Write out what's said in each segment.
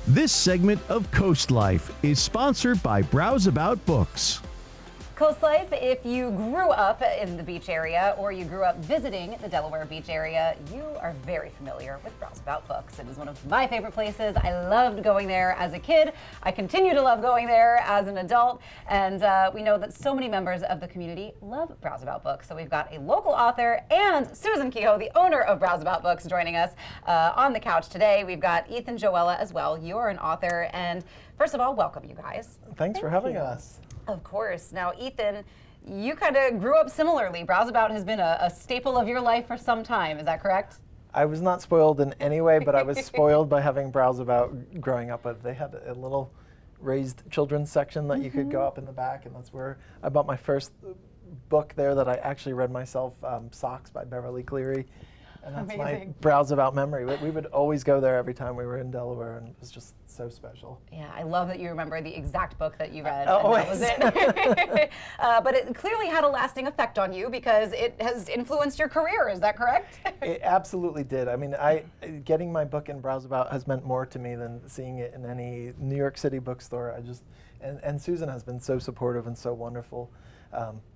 This segment of CoastLife is sponsored by Browse About Books. CoastLife, if you grew up in the beach area or you grew up visiting the Delaware beach area, you are very familiar with Browse About Books. It is one of my favorite places. I loved going there as a kid. I continue to love going there as an adult. And we know that so many members of the community love Browse About Books. So we've got a local author and Susan Kehoe, the owner of Browse About Books, joining us on the couch today. We've got Ethan Joella as well. You're an author. And first of all, welcome, you guys. Thanks for having us. Of course. Now, Ethan, you kind of grew up similarly. Browse About has been a staple of your life for some time. Is that correct? I was not spoiled in any way, but I was spoiled by having Browse About growing up. But they had a little raised children's section that you could go up in the back, and that's where I bought my first book there that I actually read myself, Socks by Beverly Cleary. And that's Amazing. my Browse About memory. We would always go there every time we were in Delaware, and it was just so special. Yeah, I love that you remember the exact book that you read. Always. And that was it. But it clearly had a lasting effect on you because it has influenced your career. Is that correct? It absolutely did. I mean, getting my book in Browse About has meant more to me than seeing it in any New York City bookstore. And Susan has been so supportive and so wonderful.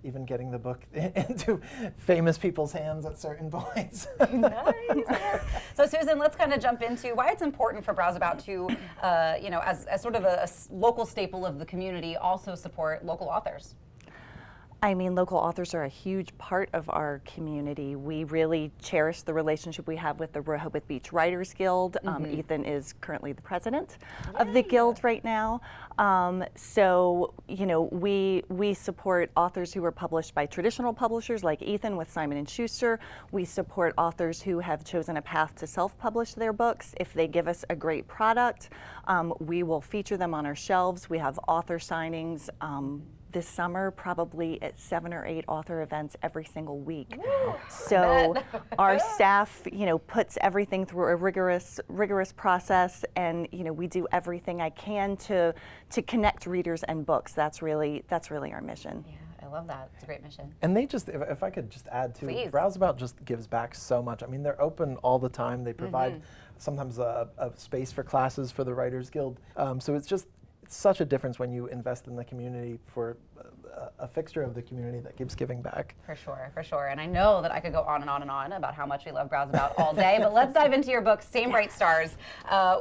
Even getting the book into famous people's hands at certain points. Nice. Yes. So Susan, let's kind of jump into why it's important for Browse About to, as sort of a local staple of the community, also support local authors. I mean, local authors are a huge part of our community. We really cherish the relationship we have with the Rehoboth Beach Writers Guild. Ethan is currently the president of the guild right now. So, you know, we support authors who are published by traditional publishers like Ethan with Simon & Schuster. We support authors who have chosen a path to self-publish their books. If they give us a great product, we will feature them on our shelves. We have author signings. This summer, probably at 7 or 8 author events every single week. Woo, so our staff, you know, puts everything through a rigorous process, and you know, we do everything I can to connect readers and books. That's really our mission. Yeah, I love that. It's a great mission. And they just, if I could just add too, Please. Browse About just gives back so much. I mean, they're open all the time. They provide sometimes a space for classes for the Writers Guild. So it's such a difference when you invest in the community for a fixture of the community that keeps giving back. For sure. And I know that I could go on and on and on about how much we love Browse About all day, but let's dive into your book, Same Bright Stars.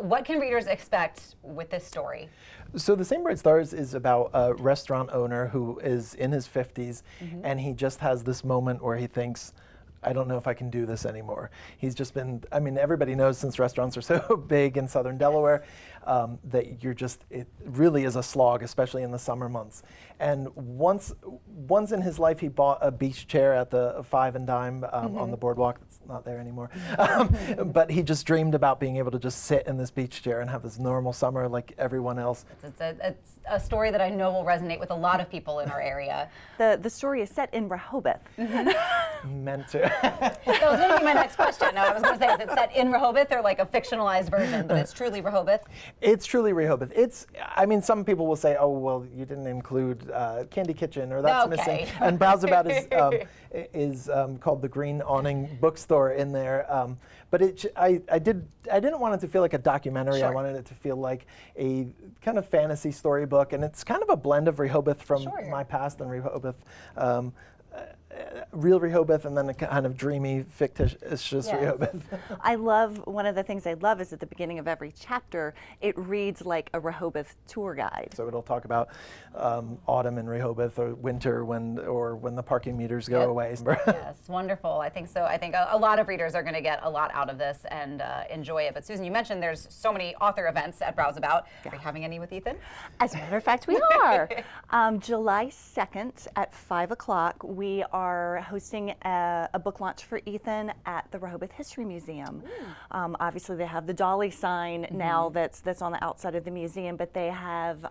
What can readers expect with this story? So The Same Bright Stars is about a restaurant owner who is in his 50s, and he just has this moment where he thinks, I don't know if I can do this anymore. He's just been, I mean, everybody knows since restaurants are so big in southern Delaware, that it really is a slog, especially in the summer months. And once in his life, he bought a beach chair at the Five and Dime on the boardwalk. It's not there anymore. But he just dreamed about being able to just sit in this beach chair and have this normal summer like everyone else. It's a story that I know will resonate with a lot of people in our area. The story is set in Rehoboth. Meant to. That was going to be my next question. No, I was going to say, is it set in Rehoboth or like a fictionalized version, but it's truly Rehoboth? It's truly Rehoboth. I mean, some people will say, oh, well, you didn't include Candy Kitchen, or that's missing. And Browse About is called the Green Awning Bookstore in there. But I didn't want it to feel like a documentary. Sure. I wanted it to feel like a kind of fantasy storybook. And it's kind of a blend of Rehoboth from my past and Rehoboth. Real Rehoboth, and then a kind of dreamy, fictitious Rehoboth. One of the things I love is at the beginning of every chapter, it reads like a Rehoboth tour guide. So it'll talk about autumn in Rehoboth, or winter when the parking meters go away. Yes, wonderful. I think so. I think a lot of readers are going to get a lot out of this and enjoy it. But Susan, you mentioned there's so many author events at Browse About. Are you having any with Ethan? As a matter of fact, we are. July 2nd at 5 o'clock, we are hosting a book launch for Ethan at the Rehoboth History Museum. Obviously, they have the dolly sign now that's on the outside of the museum, but they have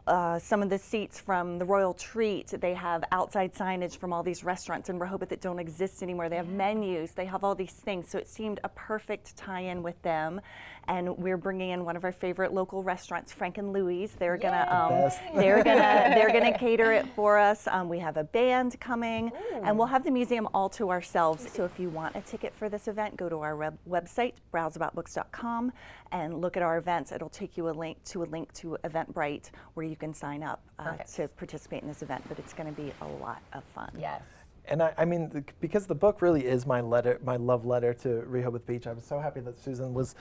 some of the seats from the Royal Treat. They have outside signage from all these restaurants in Rehoboth that don't exist anymore. They have menus. They have all these things. So it seemed a perfect tie-in with them. And we're bringing in one of our favorite local restaurants, Frank and Louie's. They're gonna cater it for us. We have a band coming, and we'll have the museum all to ourselves. So if you want a ticket for this event, go to our website, browseaboutbooks.com, and look at our events. It'll take you a link to Eventbrite where you can sign up to participate in this event. But it's going to be a lot of fun. Yes. And I mean, because the book really is my love letter to Rehoboth Beach. I was so happy that Susan was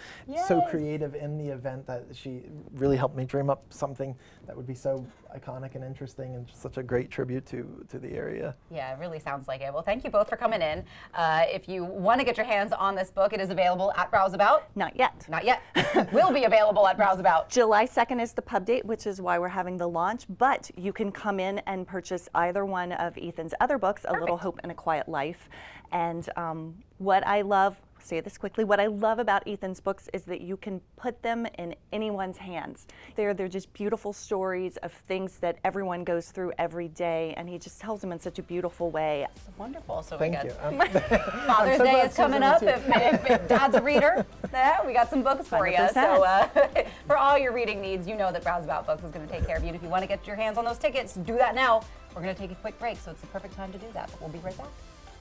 so creative in the event, that she really helped me dream up something that would be so iconic and interesting, and just such a great tribute to the area. Yeah, it really sounds like it. Well, thank you both for coming in. If you want to get your hands on this book, it is available at Browseabout. Not yet. Not yet. Will be available at Browseabout. July 2nd is the pub date, which is why we're having the launch, but you can come in and purchase either one of Ethan's other books, A Little Hope and a Quiet Life. And what I love, say this quickly, what I love about Ethan's books is that you can put them in anyone's hands. They're just beautiful stories of things that everyone goes through every day, and he just tells them in such a beautiful way. Wonderful. So Thank we you. Father's Day is coming up. If Dad's a reader, we got some books for you. 100%. So for all your reading needs, you know that Browseabout Books is going to take care of you. And if you want to get your hands on those tickets, do that now. We're going to take a quick break, so it's the perfect time to do that. But we'll be right back.